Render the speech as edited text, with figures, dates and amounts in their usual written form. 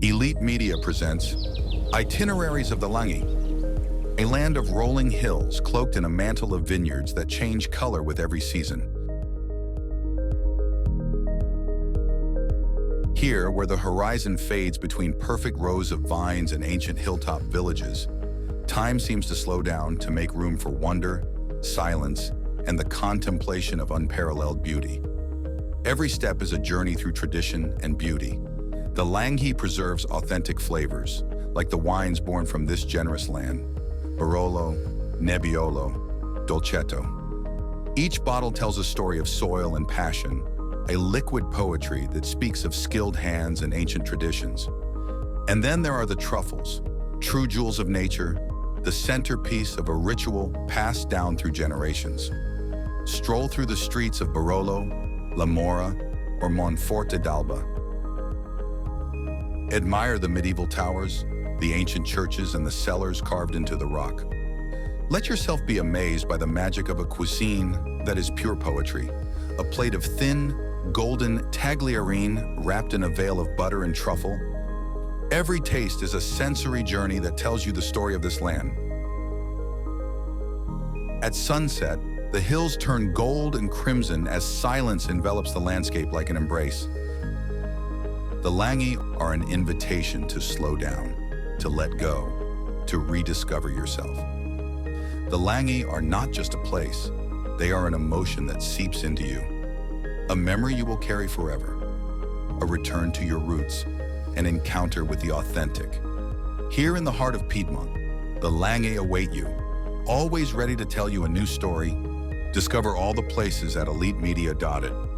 Elite Media presents Itineraries of the Langhe, a land of rolling hills cloaked in a mantle of vineyards that change color with every season. Here, where the horizon fades between perfect rows of vines and ancient hilltop villages, time seems to slow down to make room for wonder, silence, and the contemplation of unparalleled beauty. Every step is a journey through tradition and beauty. The Langhe preserves authentic flavors, like the wines born from this generous land: Barolo, Nebbiolo, Dolcetto. Each bottle tells a story of soil and passion, a liquid poetry that speaks of skilled hands and ancient traditions. And then there are the truffles, true jewels of nature, the centerpiece of a ritual passed down through generations. Stroll through the streets of Barolo, La Mora, or Monforte d'Alba. Admire the medieval towers, the ancient churches, and the cellars carved into the rock. Let yourself be amazed by the magic of a cuisine that is pure poetry, a plate of thin, golden tagliarine wrapped in a veil of butter and truffle. Every taste is a sensory journey that tells you the story of this land. At sunset, the hills turn gold and crimson as silence envelops the landscape like an embrace. The Langhe are an invitation to slow down, to let go, to rediscover yourself. The Langhe are not just a place, they are an emotion that seeps into you. A memory you will carry forever, a return to your roots, an encounter with the authentic. Here in the heart of Piedmont, the Langhe await you, always ready to tell you a new story. Discover all the places at elitemedia.it.